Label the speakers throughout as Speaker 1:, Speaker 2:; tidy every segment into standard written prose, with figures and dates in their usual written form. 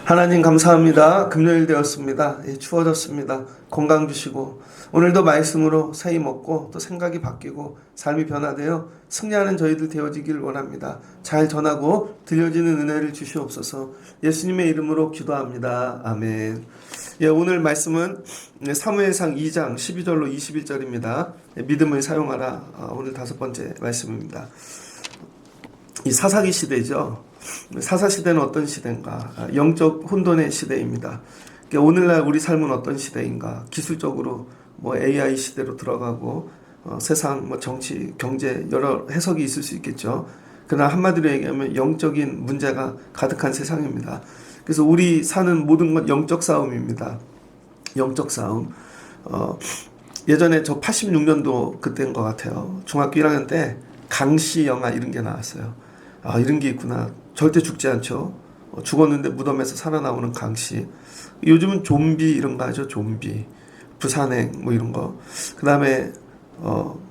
Speaker 1: 하나님 감사합니다. 금요일 되었습니다. 추워졌습니다. 건강 주시고 오늘도 말씀으로 새히 먹고 또 생각이 바뀌고 삶이 변화되어 승리하는 저희들 되어지길 원합니다. 잘 전하고 들려지는 은혜를 주시옵소서. 예수님의 이름으로 기도합니다. 아멘. 오늘 말씀은 사무엘상 2장 12절로 21절입니다. 믿음을 사용하라. 오늘 5번째 말씀입니다. 이 사사기 시대죠. 사사시대는 어떤 시대인가? 영적 혼돈의 시대입니다. 오늘날 우리 삶은 어떤 시대인가? 기술적으로 AI 시대로 들어가고 세상 정치, 경제 여러 해석이 있을 수 있겠죠. 그러나 한마디로 얘기하면 영적인 문제가 가득한 세상입니다. 그래서 우리 사는 모든 건 영적 싸움입니다. 영적 싸움. 예전에 저 86년도 그때인 것 같아요. 중학교 1학년 때 강시 영화 이런 게 나왔어요. 이런 게 있구나. 절대 죽지 않죠. 죽었는데 무덤에서 살아나오는 강씨. 요즘은 좀비 이런 거 하죠. 좀비. 부산행 이런 거. 그 다음에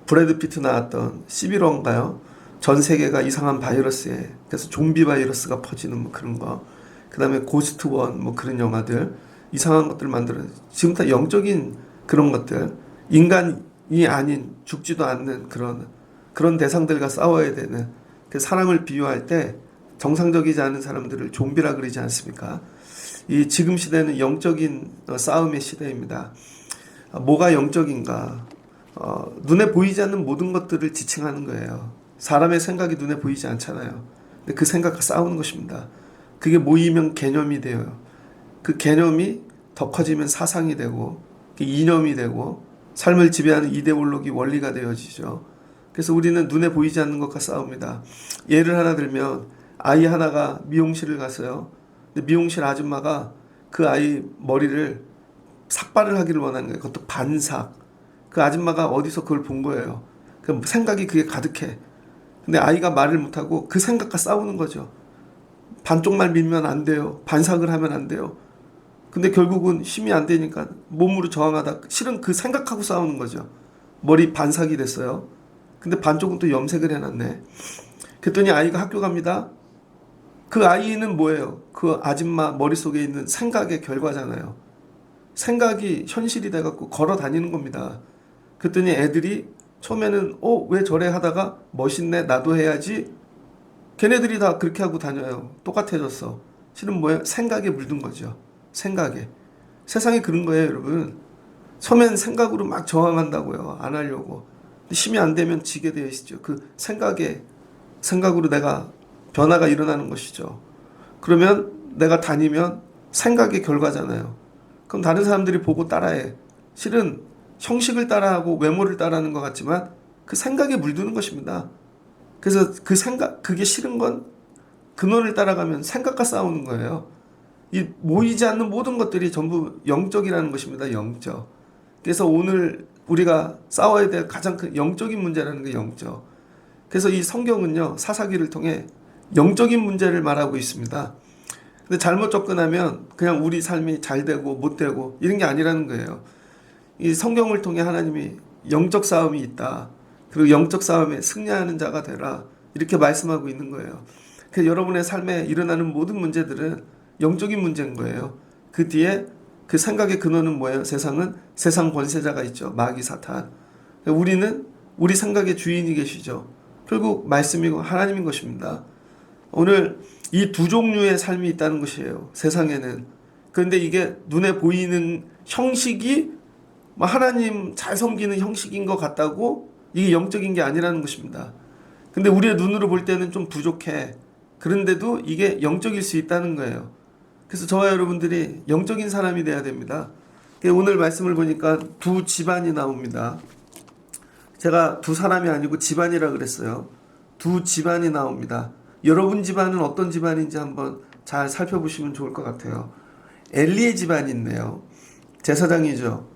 Speaker 1: 브래드 피트 나왔던 11호인가요? 전 세계가 이상한 바이러스에 그래서 좀비 바이러스가 퍼지는 그런 거. 그 다음에 고스트원 그런 영화들. 이상한 것들 만들어요. 지금 다 영적인 그런 것들. 인간이 아닌 죽지도 않는 그런 대상들과 싸워야 되는 그 사람을 비유할 때 정상적이지 않은 사람들을 좀비라 그러지 않습니까? 이 지금 시대는 영적인 싸움의 시대입니다. 뭐가 영적인가? 눈에 보이지 않는 모든 것들을 지칭하는 거예요. 사람의 생각이 눈에 보이지 않잖아요. 근데 그 생각과 싸우는 것입니다. 그게 모이면 개념이 돼요. 그 개념이 더 커지면 사상이 되고 이념이 되고 삶을 지배하는 이데올로기 원리가 되어지죠. 그래서 우리는 눈에 보이지 않는 것과 싸웁니다. 예를 하나 들면 아이 하나가 미용실을 갔어요. 근데 미용실 아줌마가 그 아이 머리를 삭발을 하기를 원하는 거예요. 그것도 반삭. 그 아줌마가 어디서 그걸 본 거예요. 그 생각이 그게 가득해. 근데 아이가 말을 못하고 그 생각과 싸우는 거죠. 반쪽만 밀면 안 돼요. 반삭을 하면 안 돼요. 근데 결국은 힘이 안 되니까 몸으로 저항하다 실은 그 생각하고 싸우는 거죠. 머리 반삭이 됐어요. 근데 반쪽은 또 염색을 해놨네. 그랬더니 아이가 학교 갑니다. 그 아이는 뭐예요? 그 아줌마 머릿속에 있는 생각의 결과잖아요. 생각이 현실이 돼갖고 걸어 다니는 겁니다. 그랬더니 애들이 처음에는 왜 저래 하다가 멋있네 나도 해야지. 걔네들이 다 그렇게 하고 다녀요. 똑같아졌어. 실은 뭐예요? 생각에 물든 거죠. 생각에. 세상이 그런 거예요, 여러분. 처음엔 생각으로 막 저항한다고요. 안 하려고. 힘이 안 되면 지게 되어 있죠. 그 생각으로 내가 변화가 일어나는 것이죠. 그러면 내가 다니면 생각의 결과잖아요. 그럼 다른 사람들이 보고 따라해. 실은 형식을 따라하고 외모를 따라하는 것 같지만 그 생각에 물드는 것입니다. 그래서 그게 싫은 건 근원을 따라가면 생각과 싸우는 거예요. 이 모이지 않는 모든 것들이 전부 영적이라는 것입니다. 영적. 그래서 오늘 우리가 싸워야 될 가장 큰 영적인 문제라는 게 영적. 그래서 이 성경은요, 사사기를 통해 영적인 문제를 말하고 있습니다. 근데 잘못 접근하면 그냥 우리 삶이 잘 되고 못 되고 이런 게 아니라는 거예요. 이 성경을 통해 하나님이 영적 싸움이 있다. 그리고 영적 싸움에 승리하는 자가 되라. 이렇게 말씀하고 있는 거예요. 그래서 여러분의 삶에 일어나는 모든 문제들은 영적인 문제인 거예요. 그 뒤에 그 생각의 근원은 뭐예요? 세상은 세상 권세자가 있죠. 마귀 사탄. 우리는 우리 생각의 주인이 계시죠. 결국 말씀이고 하나님인 것입니다. 오늘 이 두 종류의 삶이 있다는 것이에요. 세상에는. 그런데 이게 눈에 보이는 형식이 하나님 잘 섬기는 형식인 것 같다고 이게 영적인 게 아니라는 것입니다. 근데 우리의 눈으로 볼 때는 좀 부족해. 그런데도 이게 영적일 수 있다는 거예요. 그래서 저와 여러분들이 영적인 사람이 돼야 됩니다. 오늘 말씀을 보니까 두 집안이 나옵니다. 제가 두 사람이 아니고 집안이라 그랬어요. 두 집안이 나옵니다. 여러분 집안은 어떤 집안인지 한번 잘 살펴보시면 좋을 것 같아요. 엘리의 집안이 있네요. 제사장이죠.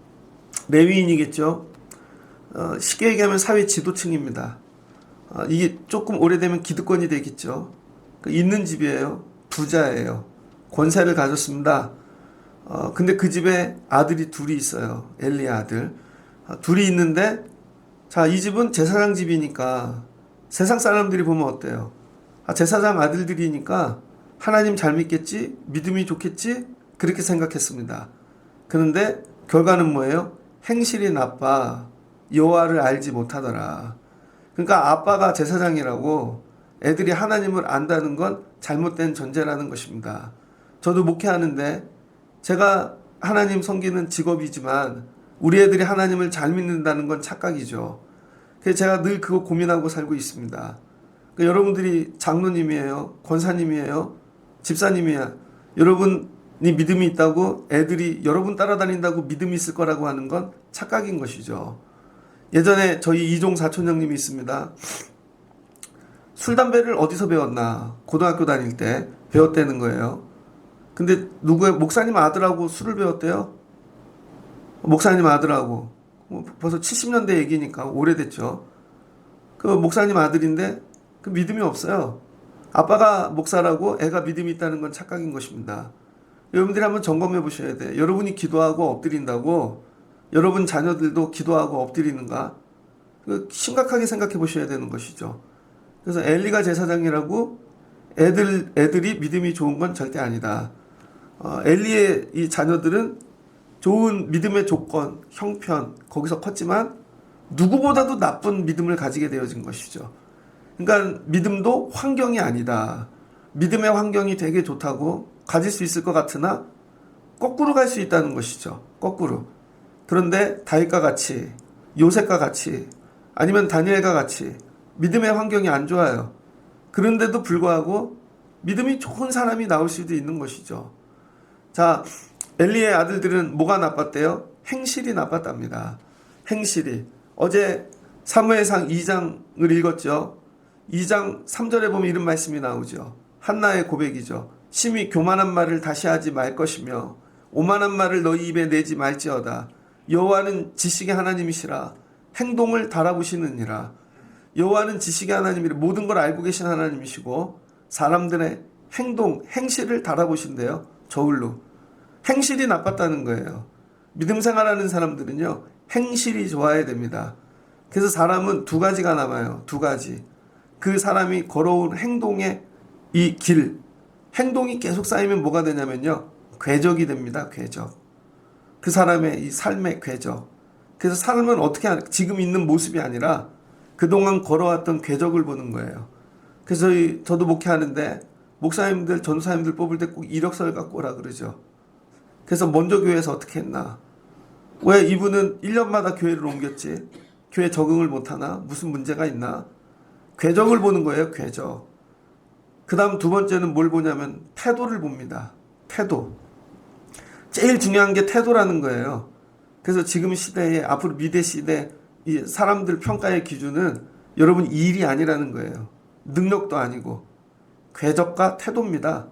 Speaker 1: 레위인이겠죠. 쉽게 얘기하면 사회 지도층입니다. 이게 조금 오래되면 기득권이 되겠죠. 있는 집이에요. 부자예요. 권세를 가졌습니다. 근데 그 집에 아들이 둘이 있어요. 엘리의 아들. 둘이 있는데, 자, 이 집은 제사장 집이니까 세상 사람들이 보면 어때요? 제사장 아들들이니까 하나님 잘 믿겠지? 믿음이 좋겠지? 그렇게 생각했습니다. 그런데 결과는 뭐예요? 행실이 나빠 여호와를 알지 못하더라. 그러니까 아빠가 제사장이라고 애들이 하나님을 안다는 건 잘못된 전제라는 것입니다. 저도 목회하는데 제가 하나님 섬기는 직업이지만 우리 애들이 하나님을 잘 믿는다는 건 착각이죠. 그래서 제가 늘 그거 고민하고 살고 있습니다. 그러니까 여러분들이 장로님이에요, 권사님이에요, 집사님이야. 여러분이 믿음이 있다고 애들이 여러분 따라다닌다고 믿음이 있을 거라고 하는 건 착각인 것이죠. 예전에 저희 이종 사촌 형님이 있습니다. 술 담배를 어디서 배웠나? 고등학교 다닐 때 배웠다는 거예요. 근데 누구의 목사님 아들하고 술을 배웠대요? 목사님 아들하고. 벌써 70년대 얘기니까 오래됐죠. 그 목사님 아들인데 그 믿음이 없어요. 아빠가 목사라고 애가 믿음이 있다는 건 착각인 것입니다. 여러분들이 한번 점검해 보셔야 돼. 여러분이 기도하고 엎드린다고 여러분 자녀들도 기도하고 엎드리는가? 심각하게 생각해 보셔야 되는 것이죠. 그래서 엘리가 제사장이라고 애들이 믿음이 좋은 건 절대 아니다. 엘리의 이 자녀들은 좋은 믿음의 조건, 형편, 거기서 컸지만 누구보다도 나쁜 믿음을 가지게 되어진 것이죠. 그러니까 믿음도 환경이 아니다. 믿음의 환경이 되게 좋다고 가질 수 있을 것 같으나 거꾸로 갈 수 있다는 것이죠. 거꾸로. 그런데 다윗과 같이, 요셉과 같이, 아니면 다니엘과 같이 믿음의 환경이 안 좋아요. 그런데도 불구하고 믿음이 좋은 사람이 나올 수도 있는 것이죠. 자, 엘리의 아들들은 뭐가 나빴대요? 행실이 나빴답니다. 행실이. 어제 사무엘상 2장을 읽었죠. 2장 3절에 보면 이런 말씀이 나오죠. 한나의 고백이죠. 심히 교만한 말을 다시 하지 말 것이며 오만한 말을 너희 입에 내지 말지어다. 여호와는 지식의 하나님이시라. 행동을 달아보시느니라. 여호와는 지식의 하나님이라. 모든 걸 알고 계신 하나님이시고 사람들의 행실을 달아보신대요. 저울로. 행실이 나빴다는 거예요. 믿음 생활하는 사람들은요, 행실이 좋아야 됩니다. 그래서 사람은 두 가지가 남아요. 두 가지. 그 사람이 걸어온 행동의 이 길, 행동이 계속 쌓이면 뭐가 되냐면요, 궤적이 됩니다. 궤적. 그 사람의 이 삶의 궤적. 그래서 삶은 어떻게 하는, 지금 있는 모습이 아니라 그동안 걸어왔던 궤적을 보는 거예요. 그래서 저도 목회하는데 목사님들, 전도사님들 뽑을 때 꼭 이력서를 갖고 오라 그러죠. 그래서 먼저 교회에서 어떻게 했나? 왜 이분은 1년마다 교회를 옮겼지? 교회 적응을 못하나? 무슨 문제가 있나? 궤적을 보는 거예요. 궤적. 그 다음 두 번째는 뭘 보냐면 태도를 봅니다. 태도. 제일 중요한 게 태도라는 거예요. 그래서 지금 시대에, 앞으로 미래 시대 이 사람들 평가의 기준은 여러분 일이 아니라는 거예요. 능력도 아니고 궤적과 태도입니다.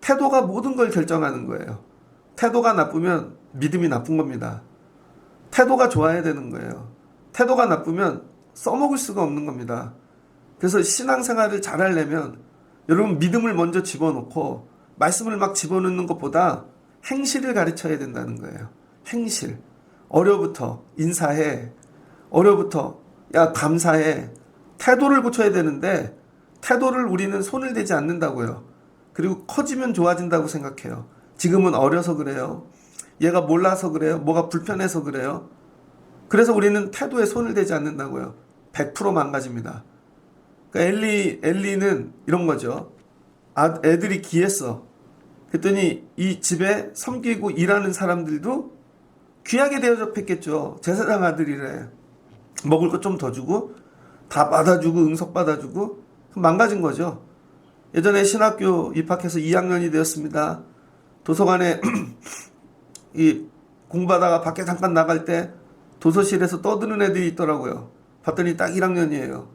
Speaker 1: 태도가 모든 걸 결정하는 거예요. 태도가 나쁘면 믿음이 나쁜 겁니다. 태도가 좋아야 되는 거예요. 태도가 나쁘면 써먹을 수가 없는 겁니다. 그래서 신앙생활을 잘하려면 여러분 믿음을 먼저 집어넣고 말씀을 막 집어넣는 것보다 행실을 가르쳐야 된다는 거예요. 행실. 어려부터 인사해. 어려부터 야 감사해. 태도를 고쳐야 되는데 태도를 우리는 손을 대지 않는다고요. 그리고 커지면 좋아진다고 생각해요. 지금은 어려서 그래요. 얘가 몰라서 그래요. 뭐가 불편해서 그래요. 그래서 우리는 태도에 손을 대지 않는다고요. 100% 망가집니다. 그러니까 엘리는 이런 거죠. 애들이 귀했어. 그랬더니 이 집에 섬기고 일하는 사람들도 귀하게 대접했겠죠. 제사장 아들이래. 먹을 것 좀 더 주고 다 받아주고 응석 받아주고 망가진 거죠. 예전에 신학교 입학해서 2학년이 되었습니다. 도서관에 이 공부하다가 밖에 잠깐 나갈 때 도서실에서 떠드는 애들이 있더라고요. 봤더니 딱 1학년이에요.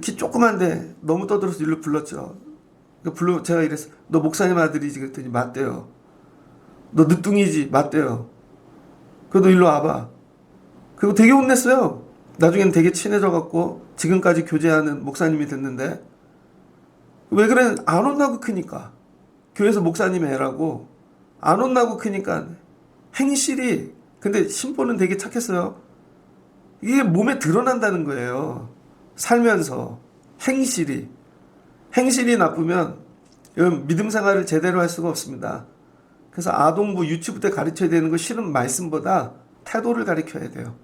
Speaker 1: 키 조그만데 너무 떠들어서 일로 불렀죠. 제가 이랬어. 너 목사님 아들이지? 그랬더니 맞대요. 너 늦둥이지? 맞대요. 그래도 일로 와봐. 그리고 되게 혼냈어요. 나중엔 되게 친해져갖고 지금까지 교제하는 목사님이 됐는데 왜 그래? 안 혼나고 크니까. 교회에서 목사님 애라고 안 혼나고 크니까 행실이, 근데 심보는 되게 착했어요. 이게 몸에 드러난다는 거예요. 살면서 행실이 나쁘면 여러분 믿음 생활을 제대로 할 수가 없습니다. 그래서 아동부 유치부 때 가르쳐야 되는 거 실은 말씀보다 태도를 가르쳐야 돼요.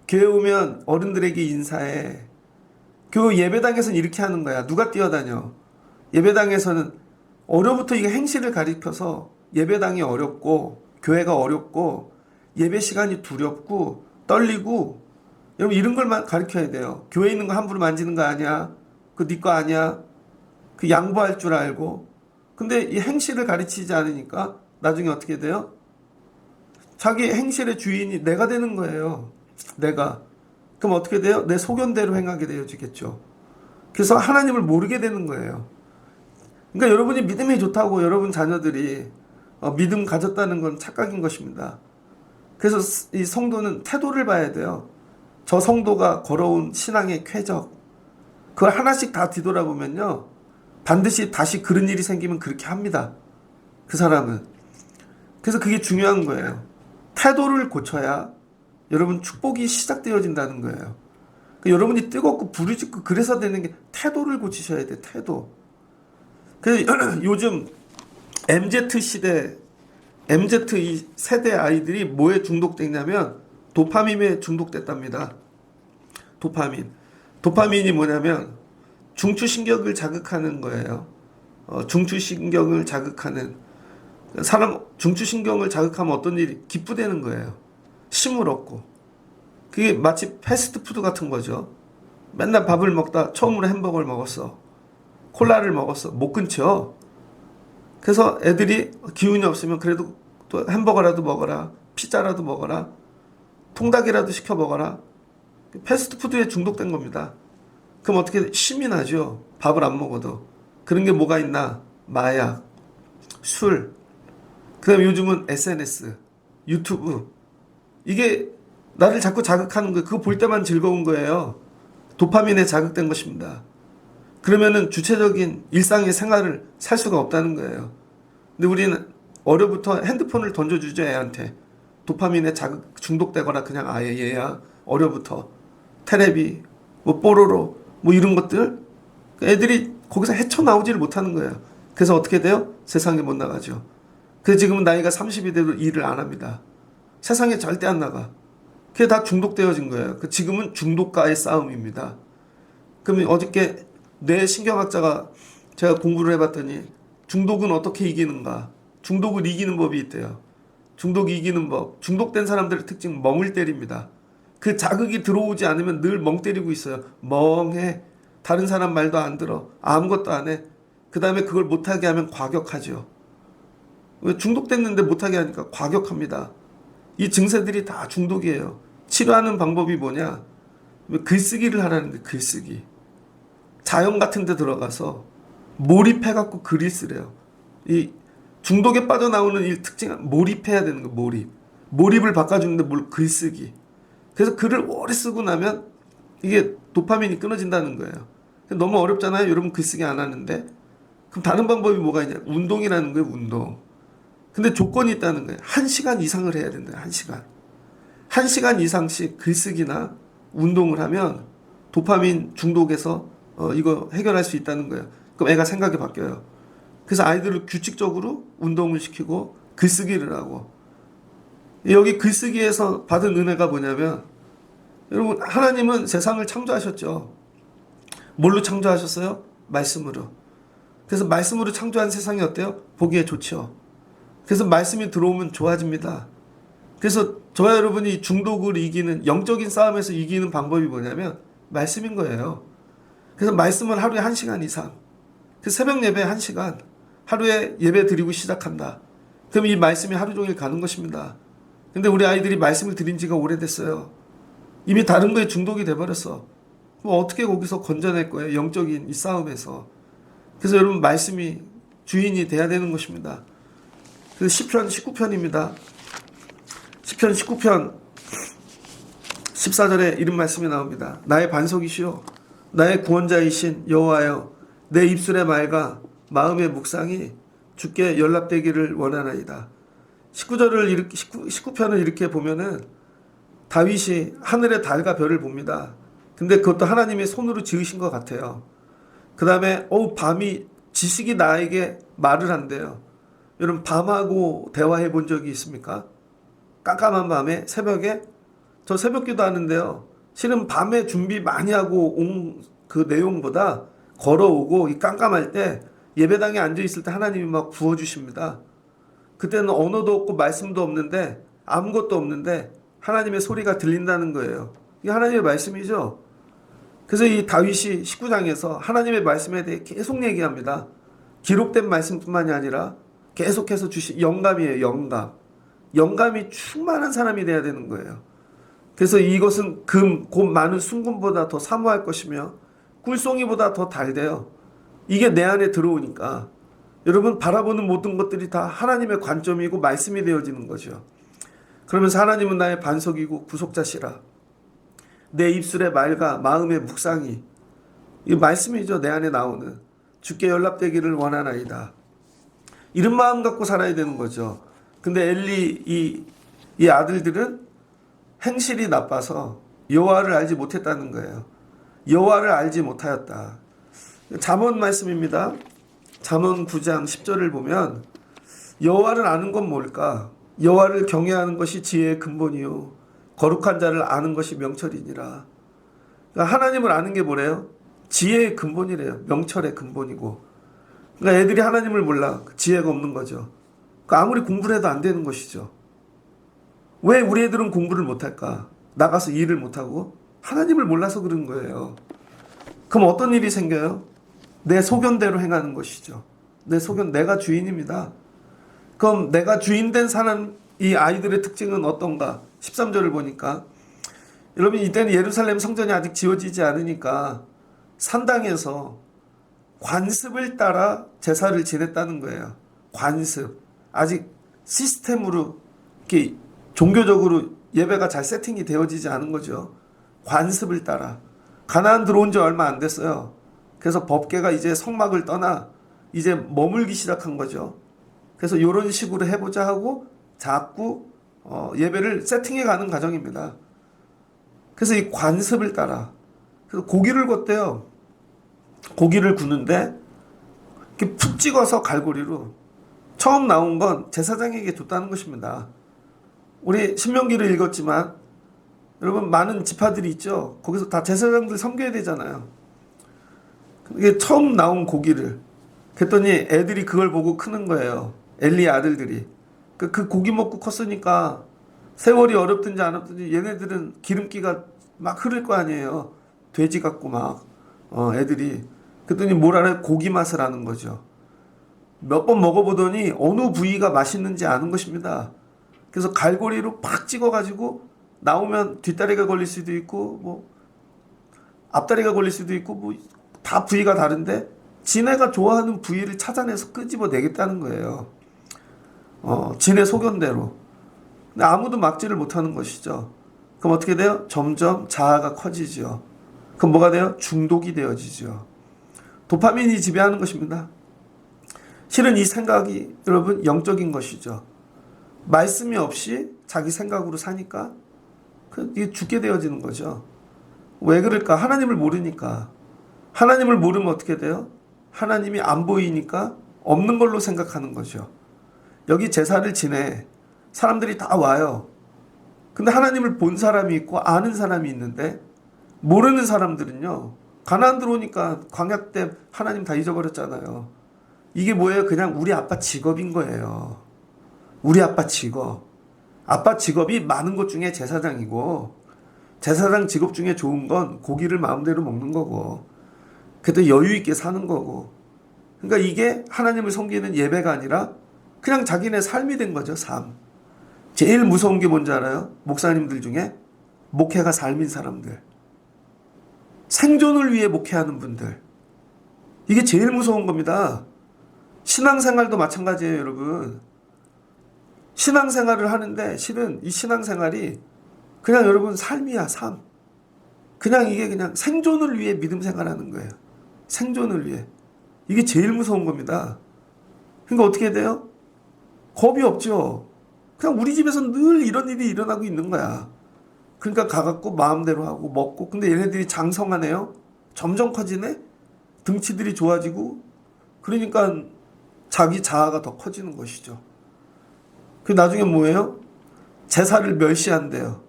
Speaker 1: 교회 오면 어른들에게 인사해. 교회 예배당에서는 이렇게 하는 거야. 누가 뛰어다녀? 예배당에서는 어려부터 이게 행실을 가르쳐서 예배당이 어렵고 교회가 어렵고 예배 시간이 두렵고 떨리고, 여러분 이런 걸만 가르쳐야 돼요. 교회 있는 거 함부로 만지는 거 아니야. 그거 네 거 아니야. 그 양보할 줄 알고. 근데 이 행실을 가르치지 않으니까 나중에 어떻게 돼요? 자기 행실의 주인이 내가 되는 거예요. 내가. 그럼 어떻게 돼요? 내 소견대로 행하게 되어지겠죠. 그래서 하나님을 모르게 되는 거예요. 그러니까 여러분이 믿음이 좋다고 여러분 자녀들이 믿음 가졌다는 건 착각인 것입니다. 그래서 이 성도는 태도를 봐야 돼요. 저 성도가 걸어온 신앙의 쾌적, 그걸 하나씩 다 뒤돌아보면요, 반드시 다시 그런 일이 생기면 그렇게 합니다. 그 사람은. 그래서 그게 중요한 거예요. 태도를 고쳐야 여러분 축복이 시작되어진다는 거예요. 그러니까 여러분이 뜨겁고 부르짖고 그래서 되는 게 태도를 고치셔야 돼. 태도. 그래서 요즘 MZ 시대, MZ 이 세대 아이들이 뭐에 중독됐냐면 도파민에 중독됐답니다. 도파민이 뭐냐면 중추신경을 자극하는 거예요. 중추신경을 자극하는, 사람 중추신경을 자극하면 어떤 일이 기쁘다는 거예요. 힘을 얻고. 그게 마치 패스트푸드 같은 거죠. 맨날 밥을 먹다 처음으로 햄버거를 먹었어. 콜라를 먹었어. 못 끊죠. 그래서 애들이 기운이 없으면 그래도 또 햄버거라도 먹어라. 피자라도 먹어라. 통닭이라도 시켜 먹어라. 패스트푸드에 중독된 겁니다. 그럼 어떻게 힘이 나죠. 밥을 안 먹어도. 그런 게 뭐가 있나? 마약, 술, 그 다음에 요즘은 SNS, 유튜브. 이게 나를 자꾸 자극하는 거예요. 그거 볼 때만 즐거운 거예요. 도파민에 자극된 것입니다. 그러면은 주체적인 일상의 생활을 살 수가 없다는 거예요. 근데 우리는 어려부터 핸드폰을 던져주죠, 애한테. 도파민에 자극 중독되거나 그냥 아예 얘야 어려부터 테레비, 뭐 뽀로로, 뭐 이런 것들, 애들이 거기서 헤쳐나오지를 못하는 거예요. 그래서 어떻게 돼요? 세상에 못 나가죠. 그래서 지금은 나이가 30이 돼도 일을 안 합니다. 세상에 절대 안 나가. 그게 다 중독되어진 거예요. 지금은 중독과의 싸움입니다. 그러면 어저께 뇌 신경학자가, 제가 공부를 해봤더니 중독은 어떻게 이기는가? 중독을 이기는 법이 있대요. 중독 이기는 법. 중독된 사람들의 특징, 멍을 때립니다. 그 자극이 들어오지 않으면 늘 멍 때리고 있어요. 멍해. 다른 사람 말도 안 들어. 아무것도 안 해. 그 다음에 그걸 못하게 하면 과격하죠. 왜? 중독됐는데 못하게 하니까 과격합니다. 이 증세들이 다 중독이에요. 치료하는 방법이 뭐냐? 글쓰기를 하라는 거예요. 글쓰기. 자연 같은 데 들어가서 몰입해갖고 글을 쓰래요. 이 중독에 빠져나오는 이 특징은 몰입해야 되는 거예요. 몰입을 바꿔주는데 글쓰기. 그래서 글을 오래 쓰고 나면 이게 도파민이 끊어진다는 거예요. 너무 어렵잖아요. 여러분 글쓰기 안 하는데. 그럼 다른 방법이 뭐가 있냐? 운동이라는 거예요. 운동. 근데 조건이 있다는 거예요. 1시간 이상을 해야 된다. 1시간. 1시간 이상씩 글쓰기나 운동을 하면 도파민 중독에서 이거 해결할 수 있다는 거예요. 그럼 애가 생각이 바뀌어요. 그래서 아이들을 규칙적으로 운동을 시키고 글쓰기를 하고. 여기 글쓰기에서 받은 은혜가 뭐냐면, 여러분 하나님은 세상을 창조하셨죠. 뭘로 창조하셨어요? 말씀으로. 그래서 말씀으로 창조한 세상이 어때요? 보기에 좋죠. 그래서 말씀이 들어오면 좋아집니다. 그래서 저와 여러분이 중독을 이기는, 영적인 싸움에서 이기는 방법이 뭐냐면 말씀인 거예요. 그래서 말씀을 하루에 1시간 이상, 그 새벽 예배 1시간 하루에 예배 드리고 시작한다. 그럼 이 말씀이 하루 종일 가는 것입니다. 근데 우리 아이들이 말씀을 드린 지가 오래됐어요. 이미 다른 거에 중독이 돼버렸어. 그럼 어떻게 거기서 건져낼 거예요? 영적인 이 싸움에서. 그래서 여러분 말씀이 주인이 돼야 되는 것입니다. 그래서 시편 19편입니다. 시편 19편 14절에 이런 말씀이 나옵니다. 나의 반석이시오 나의 구원자이신 여호와여, 내 입술의 말과 마음의 묵상이 주께 연락되기를 원하나이다. 19절을 이렇게 19편을 이렇게 보면은 다윗이 하늘의 달과 별을 봅니다. 근데 그것도 하나님의 손으로 지으신 것 같아요. 그 다음에 밤이 지식이 나에게 말을 한대요. 여러분 밤하고 대화해 본 적이 있습니까? 깜깜한 밤에 새벽에 저 새벽 기도 하는데요. 실은 밤에 준비 많이 하고 온 그 내용보다 걸어오고 이 깜깜할 때 예배당에 앉아 있을 때 하나님이 막 부어주십니다. 그때는 언어도 없고 말씀도 없는데 아무것도 없는데 하나님의 소리가 들린다는 거예요. 이게 하나님의 말씀이죠. 그래서 이 다윗이 19장에서 하나님의 말씀에 대해 계속 얘기합니다. 기록된 말씀뿐만이 아니라 계속해서 주신 영감이에요. 영감이 충만한 사람이 돼야 되는 거예요. 그래서 이것은 금, 곧 많은 순금보다 더 사모할 것이며 꿀송이보다 더 달대요. 이게 내 안에 들어오니까 여러분 바라보는 모든 것들이 다 하나님의 관점이고 말씀이 되어지는 거죠. 그러면서 하나님은 나의 반석이고 구속자시라. 내 입술의 말과 마음의 묵상이 이 말씀이죠. 내 안에 나오는 주께 연락되기를 원하나이다. 이런 마음 갖고 살아야 되는 거죠. 근데 엘리 이 아들들은 행실이 나빠서 여호와를 알지 못했다는 거예요. 여호와를 알지 못하였다. 잠언 말씀입니다. 잠언 9장 10절을 보면 여호와를 아는 건 뭘까? 여호와를 경외하는 것이 지혜의 근본이요 거룩한 자를 아는 것이 명철이니라. 그러니까 하나님을 아는 게 뭐래요? 지혜의 근본이래요. 명철의 근본이고. 그러니까 애들이 하나님을 몰라. 지혜가 없는 거죠. 그러니까 아무리 공부를 해도 안 되는 것이죠. 왜 우리 애들은 공부를 못할까? 나가서 일을 못하고? 하나님을 몰라서 그런 거예요. 그럼 어떤 일이 생겨요? 내 소견대로 행하는 것이죠. 내 소견, 내가 주인입니다. 그럼 내가 주인된 사람, 이 아이들의 특징은 어떤가? 13절을 보니까 여러분 이때는 예루살렘 성전이 아직 지어지지 않으니까 산당에서 관습을 따라 제사를 지냈다는 거예요. 관습. 아직 시스템으로 이렇게 종교적으로 예배가 잘 세팅이 되어지지 않은 거죠. 관습을 따라. 가나안 들어온 지 얼마 안 됐어요. 그래서 법궤가 이제 성막을 떠나 이제 머물기 시작한 거죠. 그래서 이런 식으로 해보자 하고 자꾸 예배를 세팅해 가는 과정입니다. 그래서 이 관습을 따라. 그래서 고기를 걷대요. 고기를 구는데 이렇게 푹 찍어서 갈고리로 처음 나온 건 제사장에게 줬다는 것입니다. 우리 신명기를 읽었지만 여러분 많은 지파들이 있죠. 거기서 다 제사장들 섬겨야 되잖아요. 이게 처음 나온 고기를 그랬더니 애들이 그걸 보고 크는 거예요. 엘리의 아들들이. 그 고기 먹고 컸으니까 세월이 어렵든지 안 어렵든지 얘네들은 기름기가 막 흐를 거 아니에요. 돼지 같고 막 애들이. 그랬더니 뭘 알아요? 고기 맛을 아는 거죠. 몇 번 먹어보더니 어느 부위가 맛있는지 아는 것입니다. 그래서 갈고리로 팍 찍어가지고 나오면 뒷다리가 걸릴 수도 있고 뭐 앞다리가 걸릴 수도 있고 뭐 다 부위가 다른데 지네가 좋아하는 부위를 찾아내서 끄집어내겠다는 거예요. 지네 소견대로. 근데 아무도 막지를 못하는 것이죠. 그럼 어떻게 돼요? 점점 자아가 커지죠. 그럼 뭐가 돼요? 중독이 되어지죠. 도파민이 지배하는 것입니다. 실은 이 생각이 여러분 영적인 것이죠. 말씀이 없이 자기 생각으로 사니까 이게 죽게 되어지는 거죠. 왜 그럴까? 하나님을 모르니까. 하나님을 모르면 어떻게 돼요? 하나님이 안 보이니까 없는 걸로 생각하는 거죠. 여기 제사를 지내. 사람들이 다 와요. 근데 하나님을 본 사람이 있고 아는 사람이 있는데 모르는 사람들은요. 가나안 들어오니까 광야 때 하나님 다 잊어버렸잖아요. 이게 뭐예요? 그냥 우리 아빠 직업인 거예요. 우리 아빠 직업. 아빠 직업이 많은 것 중에 제사장이고 제사장 직업 중에 좋은 건 고기를 마음대로 먹는 거고 그래도 여유 있게 사는 거고. 그러니까 이게 하나님을 섬기는 예배가 아니라 그냥 자기네 삶이 된 거죠. 삶. 제일 무서운 게 뭔지 알아요? 목사님들 중에 목회가 삶인 사람들. 생존을 위해 목회하는 분들. 이게 제일 무서운 겁니다. 신앙생활도 마찬가지예요, 여러분. 신앙생활을 하는데 실은 이 신앙생활이 그냥 여러분 삶이야, 삶. 그냥 이게 그냥 생존을 위해 믿음 생활하는 거예요. 생존을 위해. 이게 제일 무서운 겁니다. 그러니까 어떻게 돼요? 겁이 없죠. 그냥 우리 집에서 늘 이런 일이 일어나고 있는 거야. 그러니까 가갖고 마음대로 하고 먹고. 근데 얘네들이 장성하네요. 점점 커지네. 등치들이 좋아지고. 그러니까 자기 자아가 더 커지는 것이죠. 그 나중에 뭐예요? 제사를 멸시한대요.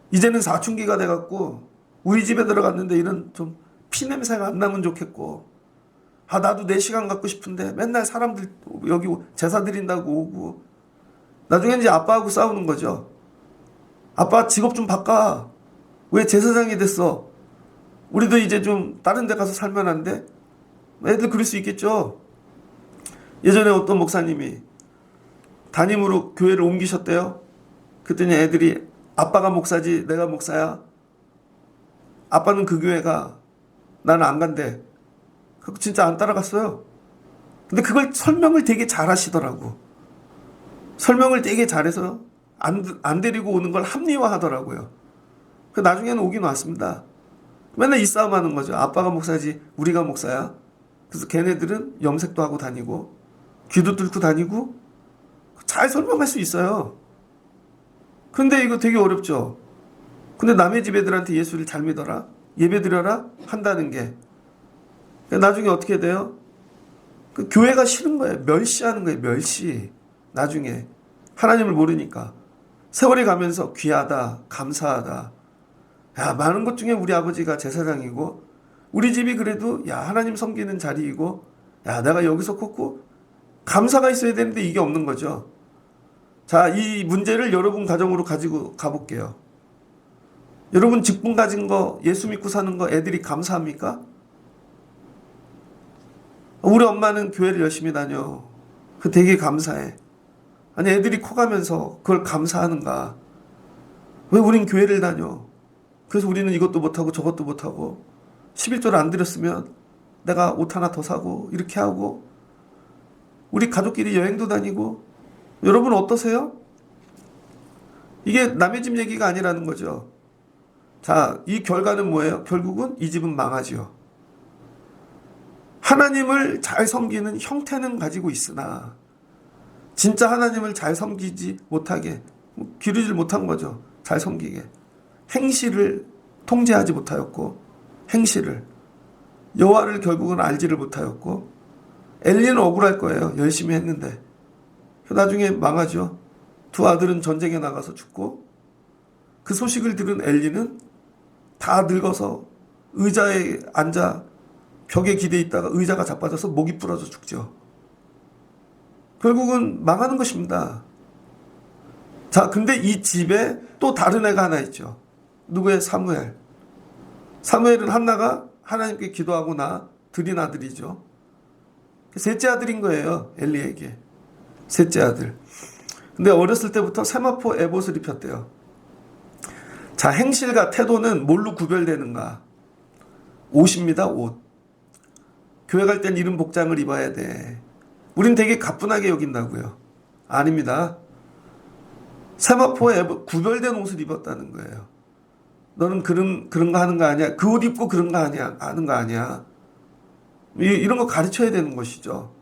Speaker 1: 이제는 사춘기가 돼갖고 우리 집에 들어갔는데 이런 좀 피냄새가 안 나면 좋겠고, 아 나도 내 시간 갖고 싶은데 맨날 사람들 여기 제사 드린다고 오고. 나중에 이제 아빠하고 싸우는 거죠. 아빠 직업 좀 바꿔. 왜 제사장이 됐어? 우리도 이제 좀 다른 데 가서 살면 안 돼? 애들 그럴 수 있겠죠. 예전에 어떤 목사님이 담임으로 교회를 옮기셨대요. 그랬더니 애들이 아빠가 목사지 내가 목사야. 아빠는 그 교회가, 나는 안 간대. 그래서 진짜 안 따라갔어요. 근데 그걸 설명을 되게 잘 하시더라고. 설명을 되게 잘해서 안 데리고 오는 걸 합리화하더라고요. 그 나중에는 오긴 왔습니다. 맨날 이 싸움 하는 거죠. 아빠가 목사지 우리가 목사야. 그래서 걔네들은 염색도 하고 다니고 귀도 뚫고 다니고 잘 설명할 수 있어요. 근데 이거 되게 어렵죠. 근데 남의 집 애들한테 예수를 잘 믿어라, 예배 드려라 한다는 게 나중에 어떻게 돼요? 그 교회가 싫은 거예요. 멸시하는 거예요. 멸시. 나중에 하나님을 모르니까. 세월이 가면서 귀하다, 감사하다. 야, 많은 것 중에 우리 아버지가 제사장이고 우리 집이 그래도 야 하나님 섬기는 자리이고, 야 내가 여기서 컸고, 감사가 있어야 되는데 이게 없는 거죠. 자, 이 문제를 여러분 가정으로 가지고 가볼게요. 여러분 직분 가진 거, 예수 믿고 사는 거 애들이 감사합니까? 우리 엄마는 교회를 열심히 다녀. 그 되게 감사해. 아니 애들이 커가면서 그걸 감사하는가? 왜 우린 교회를 다녀? 그래서 우리는 이것도 못하고 저것도 못하고 11조를 안 드렸으면 내가 옷 하나 더 사고 이렇게 하고, 우리 가족끼리 여행도 다니고. 여러분 어떠세요? 이게 남의 집 얘기가 아니라는 거죠. 자, 이 결과는 뭐예요? 결국은 이 집은 망하지요. 하나님을 잘 섬기는 형태는 가지고 있으나 진짜 하나님을 잘 섬기지 못하게, 기르질 못한 거죠. 잘 섬기게. 행실을 통제하지 못하였고, 행실을, 여호와를 결국은 알지를 못하였고. 엘리는 억울할 거예요. 열심히 했는데. 나중에 망하죠. 두 아들은 전쟁에 나가서 죽고, 그 소식을 들은 엘리는 다 늙어서 의자에 앉아 벽에 기대 있다가 의자가 자빠져서 목이 부러져 죽죠. 결국은 망하는 것입니다. 자, 근데 이 집에 또 다른 애가 하나 있죠. 누구의? 사무엘. 사무엘은 한나가 하나님께 기도하고 들인 아들이죠. 셋째 아들인 거예요. 엘리에게. 셋째 아들. 근데 어렸을 때부터 세마포 에봇을 입혔대요. 자, 행실과 태도는 뭘로 구별되는가? 옷입니다. 옷. 교회 갈 땐 이런 복장을 입어야 돼. 우린 되게 가뿐하게 여긴다고요. 아닙니다. 세마포 에봇, 구별된 옷을 입었다는 거예요. 너는 그런 거 하는 거 아니야? 그 옷 입고 그런 거 아니야? 하는 거 아니야? 이런 거 가르쳐야 되는 것이죠.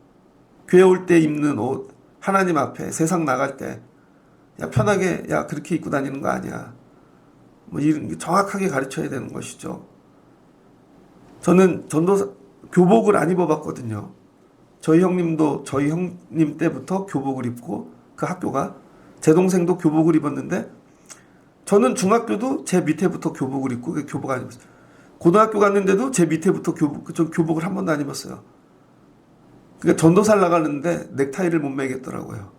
Speaker 1: 교회 올 때 입는 옷, 하나님 앞에 세상 나갈 때 야 편하게 야 그렇게 입고 다니는 거 아니야. 뭐 이런 정확하게 가르쳐야 되는 것이죠. 저는 전도사 교복을 안 입어봤거든요. 저희 형님 때부터 교복을 입고, 그 학교가 제 동생도 교복을 입었는데 저는 중학교도 제 밑에부터 교복을 입고 교복 안 입었어요. 고등학교 갔는데도 제 밑에부터 교복을 한 번도 안 입었어요. 그러니까 전도사를 나가는데 넥타이를 못 매겠더라고요.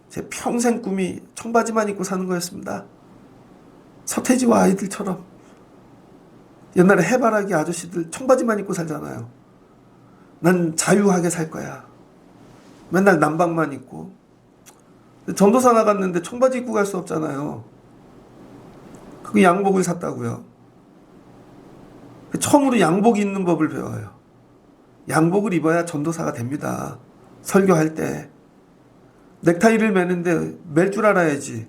Speaker 1: 제 평생 꿈이 청바지만 입고 사는 거였습니다. 서태지와 아이들처럼. 옛날에 해바라기 아저씨들 청바지만 입고 살잖아요. 난 자유하게 살 거야. 맨날 남방만 입고. 전도사 나갔는데 청바지 입고 갈 수 없잖아요. 그 양복을 샀다고요. 처음으로 양복이 있는 법을 배워요. 양복을 입어야 전도사가 됩니다. 설교할 때. 넥타이를 매는데 맬 줄 알아야지.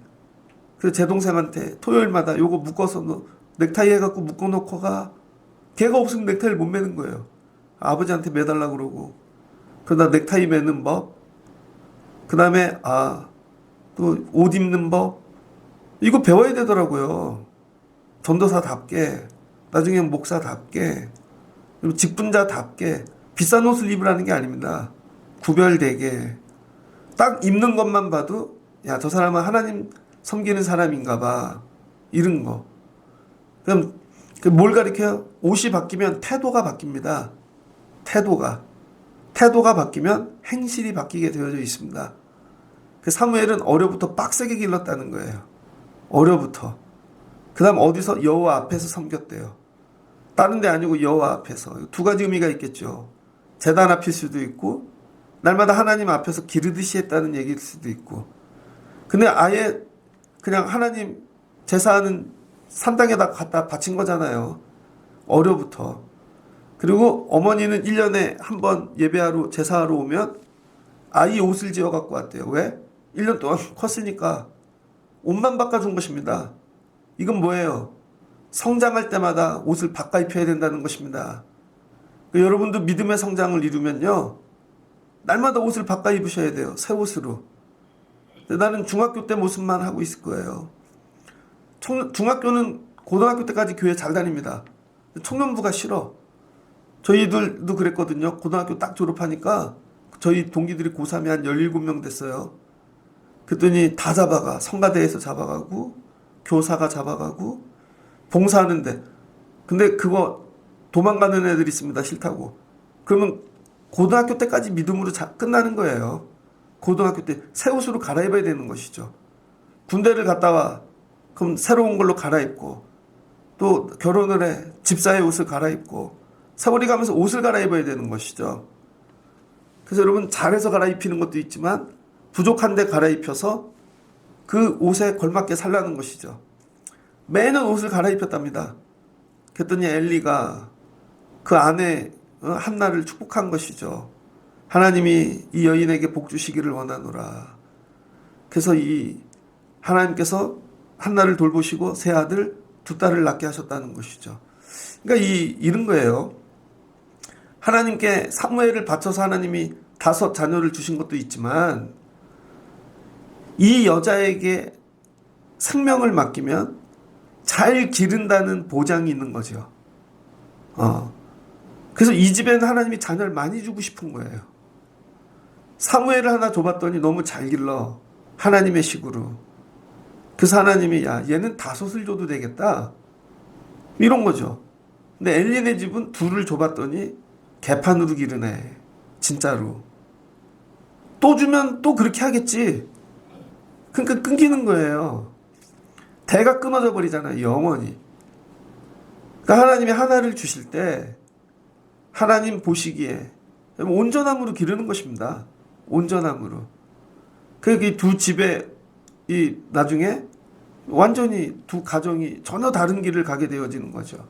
Speaker 1: 그래서 제 동생한테 토요일마다 요거 묶어서 넥타이 해갖고 묶어놓고 가. 걔가 없으면 넥타이를 못 매는 거예요. 아버지한테 매달라고 그러고. 그러다 넥타이 매는 법. 그 다음에 또 옷 입는 법, 이거 배워야 되더라고요. 전도사답게, 나중에 목사답게, 그리고 직분자답게 비싼 옷을 입으라는 게 아닙니다. 구별되게 딱 입는 것만 봐도 야, 저 사람은 하나님 섬기는 사람인가 봐, 이런 거. 그럼 뭘 가리켜요? 옷이 바뀌면 태도가 바뀝니다. 태도가 바뀌면 행실이 바뀌게 되어져 있습니다. 사무엘은 어려부터 빡세게 길렀다는 거예요. 어려부터. 그 다음 어디서? 여호와 앞에서 섬겼대요. 다른 데 아니고 여호와 앞에서. 두 가지 의미가 있겠죠. 제단 앞일 수도 있고 날마다 하나님 앞에서 기르듯이 했다는 얘기일 수도 있고. 근데 아예 그냥 하나님 제사하는 산당에다 갖다 바친 거잖아요. 어려부터. 그리고 어머니는 1년에 한 번 예배하러 제사하러 오면 아이 옷을 지어 갖고 왔대요. 왜? 1년 동안 컸으니까 옷만 바꿔준 것입니다. 이건 뭐예요? 성장할 때마다 옷을 바꿔 입혀야 된다는 것입니다. 여러분도 믿음의 성장을 이루면요, 날마다 옷을 바꿔 입으셔야 돼요. 새 옷으로. 나는 중학교 때 모습만 하고 있을 거예요. 중학교는 고등학교 때까지 교회 잘 다닙니다. 청년부가 싫어. 저희들도 그랬거든요. 고등학교 딱 졸업하니까 저희 동기들이 고3이 한 17명 됐어요. 그랬더니 다 잡아가. 성가대에서 잡아가고 교사가 잡아가고 봉사하는데. 근데 그거 도망가는 애들이 있습니다. 싫다고. 그러면 고등학교 때까지 믿음으로 끝나는 거예요. 고등학교 때 새 옷으로 갈아입어야 되는 것이죠. 군대를 갔다 와. 그럼 새로운 걸로 갈아입고, 또 결혼을 해. 집사의 옷을 갈아입고, 세월이 가면서 옷을 갈아입어야 되는 것이죠. 그래서 여러분, 잘해서 갈아입히는 것도 있지만 부족한데 갈아입혀서 그 옷에 걸맞게 살라는 것이죠. 매년 옷을 갈아입혔답니다. 그랬더니 엘리가 그 아내 한나를 축복한 것이죠. 하나님이 이 여인에게 복 주시기를 원하노라. 그래서 이 하나님께서 한나를 돌보시고 세 아들 두 딸을 낳게 하셨다는 것이죠. 그러니까 이런 거예요. 하나님께 사무엘을 바쳐서 하나님이 5 자녀를 주신 것도 있지만 이 여자에게 생명을 맡기면 잘 기른다는 보장이 있는 거죠. 그래서 이 집에는 하나님이 자녀를 많이 주고 싶은 거예요. 사무엘을 하나 줘봤더니 너무 잘 길러. 하나님의 식으로. 그래서 하나님이 야, 얘는 5을 줘도 되겠다, 이런 거죠. 근데 엘리네 집은 2를 줘봤더니 개판으로 기르네. 진짜로. 또 주면 또 그렇게 하겠지. 그러니까 끊기는 거예요. 대가 끊어져 버리잖아요. 영원히. 그러니까 하나님이 하나를 주실 때 하나님 보시기에 온전함으로 기르는 것입니다. 온전함으로. 그러니까 두 집에 나중에 완전히 두 가정이 전혀 다른 길을 가게 되어지는 거죠.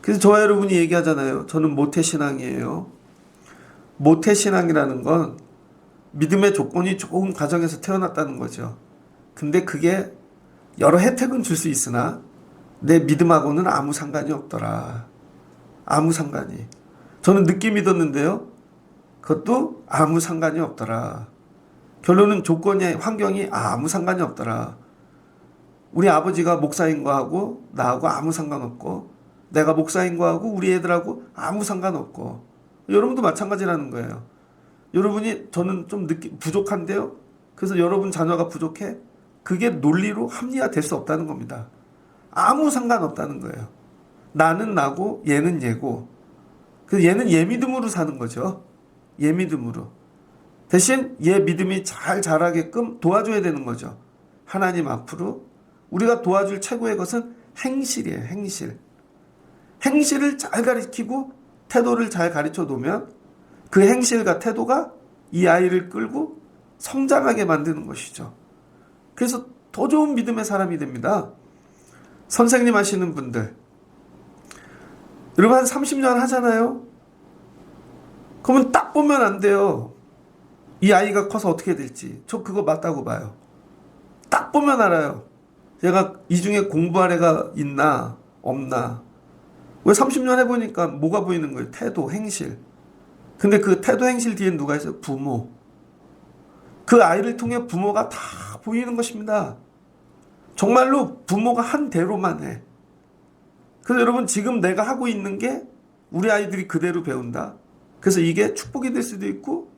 Speaker 1: 그래서 저와 여러분이 얘기하잖아요. 저는 모태신앙이에요. 모태신앙이라는 건 믿음의 조건이 좋은 가정에서 태어났다는 거죠. 근데 그게 여러 혜택은 줄 수 있으나 내 믿음하고는 아무 상관이 없더라. 아무 상관이. 저는 늦게 믿었는데요, 그것도 아무 상관이 없더라. 결론은 조건이, 환경이 아무 상관이 없더라. 우리 아버지가 목사인 거하고 나하고 아무 상관없고, 내가 목사인 거하고 우리 애들하고 아무 상관없고, 여러분도 마찬가지라는 거예요. 여러분이 저는 좀 부족한데요, 그래서 여러분 자녀가 부족해? 그게 논리로 합리화될 수 없다는 겁니다. 아무 상관없다는 거예요. 나는 나고 얘는 얘고. 그래서 얘는 얘 믿음으로 사는 거죠. 얘 믿음으로. 대신 얘 믿음이 잘 자라게끔 도와줘야 되는 거죠. 하나님 앞으로 우리가 도와줄 최고의 것은 행실이에요. 행실. 행실을 잘 가르치고 태도를 잘 가르쳐 놓으면 그 행실과 태도가 이 아이를 끌고 성장하게 만드는 것이죠. 그래서 더 좋은 믿음의 사람이 됩니다. 선생님 하시는 분들, 여러분 한 30년 하잖아요. 그러면 딱 보면 안 돼요. 이 아이가 커서 어떻게 될지. 저 그거 맞다고 봐요. 딱 보면 알아요. 제가 이 중에 공부할 애가 있나 없나. 왜 30년 해보니까 뭐가 보이는 거예요? 태도, 행실. 근데 그 태도, 행실 뒤에 누가 있어요? 부모. 그 아이를 통해 부모가 다 보이는 것입니다. 정말로 부모가 한 대로만 해. 그래서 여러분, 지금 내가 하고 있는 게 우리 아이들이 그대로 배운다. 그래서 이게 축복이 될 수도 있고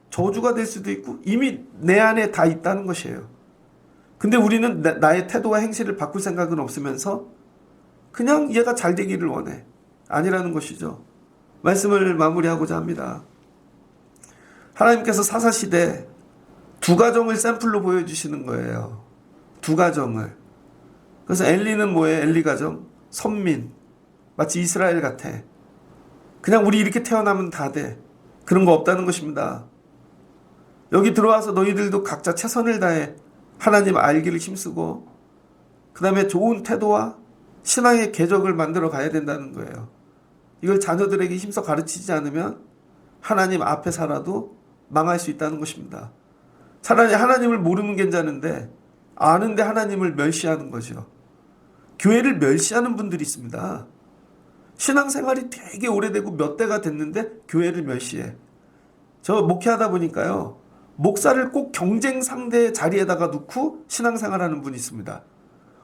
Speaker 1: 저주가 될 수도 있고 이미 내 안에 다 있다는 것이에요. 근데 우리는 나의 태도와 행실을 바꿀 생각은 없으면서 그냥 얘가 잘 되기를 원해. 아니라는 것이죠. 말씀을 마무리하고자 합니다. 하나님께서 사사시대 두 가정을 샘플로 보여주시는 거예요. 두 가정을. 그래서 엘리는 뭐예요? 엘리 가정. 선민. 마치 이스라엘 같아. 그냥 우리 이렇게 태어나면 다 돼. 그런 거 없다는 것입니다. 여기 들어와서 너희들도 각자 최선을 다해 하나님 알기를 힘쓰고 그 다음에 좋은 태도와 신앙의 궤적을 만들어 가야 된다는 거예요. 이걸 자녀들에게 힘써 가르치지 않으면 하나님 앞에 살아도 망할 수 있다는 것입니다. 차라리 하나님을 모르면 괜찮은데 아는데 하나님을 멸시하는 거죠. 교회를 멸시하는 분들이 있습니다. 신앙생활이 되게 오래되고 몇 대가 됐는데 교회를 멸시해. 저 목회하다 보니까요, 목사를 꼭 경쟁 상대의 자리에다가 놓고 신앙생활하는 분이 있습니다.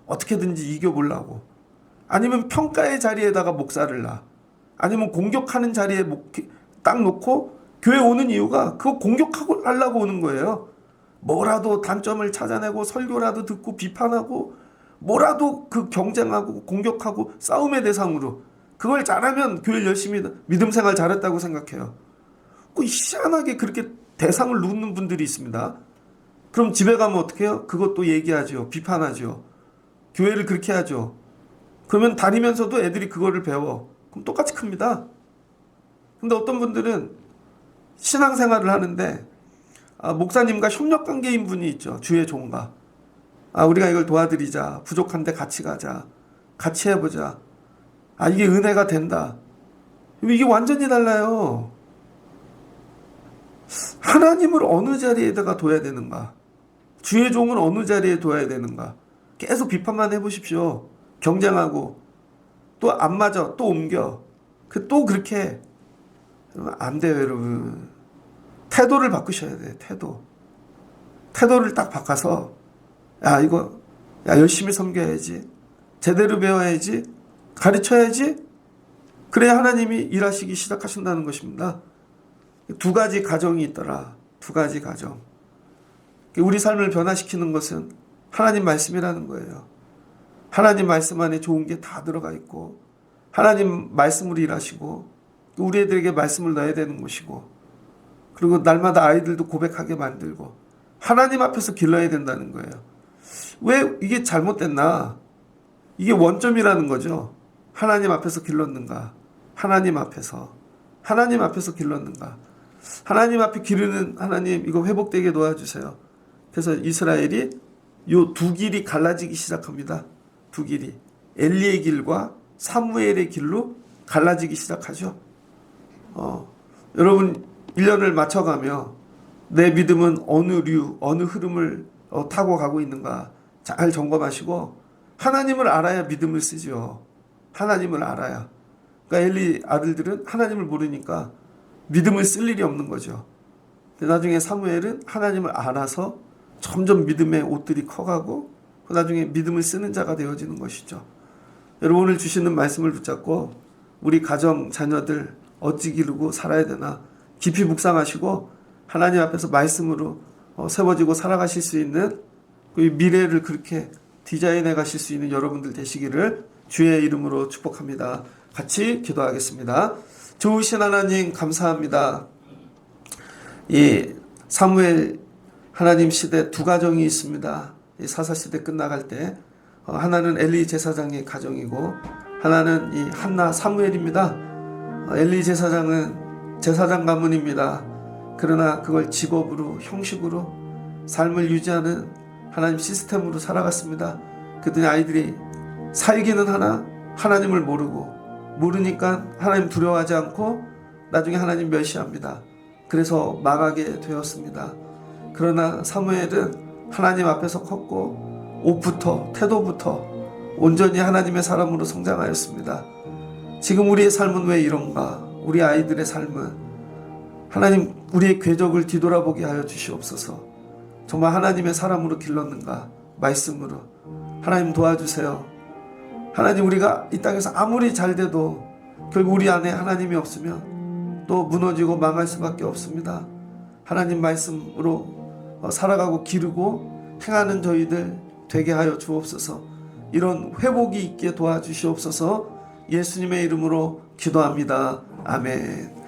Speaker 1: 어떻게든지 이겨보려고. 아니면 평가의 자리에다가 목사를 놔. 아니면 공격하는 자리에 딱 놓고 교회 오는 이유가 그거 공격하고 하려고 오는 거예요. 뭐라도 단점을 찾아내고 설교라도 듣고 비판하고 뭐라도 그 경쟁하고 공격하고 싸움의 대상으로. 그걸 잘하면 교회 열심히 믿음 생활 잘했다고 생각해요. 그 희한하게 그렇게 대상을 놓는 분들이 있습니다. 그럼 집에 가면 어떻게 해요? 그것도 얘기하죠. 비판하죠. 교회를 그렇게 하죠. 그러면 다니면서도 애들이 그거를 배워. 그럼 똑같이 큽니다. 근데 어떤 분들은 신앙생활을 하는데 목사님과 협력관계인 분이 있죠. 주의 종과. 우리가 이걸 도와드리자. 부족한데 같이 가자. 같이 해보자. 이게 은혜가 된다. 이게 완전히 달라요. 하나님을 어느 자리에다가 둬야 되는가? 주의 종은 어느 자리에 둬야 되는가? 계속 비판만 해보십시오. 경쟁하고 또 안 맞아. 또 옮겨. 또 그렇게 안 돼요, 여러분. 태도를 바꾸셔야 돼요. 태도를 딱 바꿔서 이거 열심히 섬겨야지. 제대로 배워야지. 가르쳐야지. 그래야 하나님이 일하시기 시작하신다는 것입니다. 두 가지 가정이 있더라. 두 가지 가정. 우리 삶을 변화시키는 것은 하나님 말씀이라는 거예요. 하나님 말씀 안에 좋은 게 다 들어가 있고 하나님 말씀으로 일하시고 우리 애들에게 말씀을 넣어야 되는 것이고 그리고 날마다 아이들도 고백하게 만들고 하나님 앞에서 길러야 된다는 거예요. 왜 이게 잘못됐나? 이게 원점이라는 거죠. 하나님 앞에서 길렀는가? 하나님 앞에서 길렀는가? 하나님 앞에 기르는 하나님 이거 회복되게 도와주세요. 그래서 이스라엘이 요 두 길이 갈라지기 시작합니다. 두 길이. 엘리의 길과 사무엘의 길로 갈라지기 시작하죠. 여러분 1년을 맞춰가며 내 믿음은 어느 흐름을 타고 가고 있는가 잘 점검하시고 하나님을 알아야 믿음을 쓰죠. 하나님을 알아야. 그러니까 엘리 아들들은 하나님을 모르니까 믿음을 쓸 일이 없는 거죠. 나중에 사무엘은 하나님을 알아서 점점 믿음의 옷들이 커가고 나중에 믿음을 쓰는 자가 되어지는 것이죠. 여러분 오늘 주시는 말씀을 붙잡고 우리 가정 자녀들 어찌 기르고 살아야 되나 깊이 묵상하시고 하나님 앞에서 말씀으로 세워지고 살아가실 수 있는 그 미래를 그렇게 디자인해 가실 수 있는 여러분들 되시기를 주의 이름으로 축복합니다. 같이 기도하겠습니다. 좋으신 하나님 감사합니다. 이 사무엘 하나님 시대 두 가정이 있습니다. 이 사사시대 끝나갈 때 하나는 엘리 제사장의 가정이고 하나는 이 한나 사무엘입니다. 엘리 제사장은 제사장 가문입니다. 그러나 그걸 직업으로 형식으로 삶을 유지하는 하나님 시스템으로 살아갔습니다. 그랬더니 아이들이 살기는 하나 하나님을 모르니까 하나님 두려워하지 않고 나중에 하나님 멸시합니다. 그래서 망하게 되었습니다. 그러나 사무엘은 하나님 앞에서 컸고 옷부터 태도부터 온전히 하나님의 사람으로 성장하였습니다. 지금 우리의 삶은 왜 이런가? 우리 아이들의 삶은 하나님 우리의 궤적을 뒤돌아보게 하여 주시옵소서. 정말 하나님의 사람으로 길렀는가? 말씀으로. 하나님 도와주세요. 하나님, 우리가 이 땅에서 아무리 잘 돼도 결국 우리 안에 하나님이 없으면 또 무너지고 망할 수밖에 없습니다. 하나님 말씀으로 살아가고 기르고 행하는 저희들 되게 하여 주옵소서. 이런 회복이 있게 도와주시옵소서. 예수님의 이름으로 기도합니다. 아멘.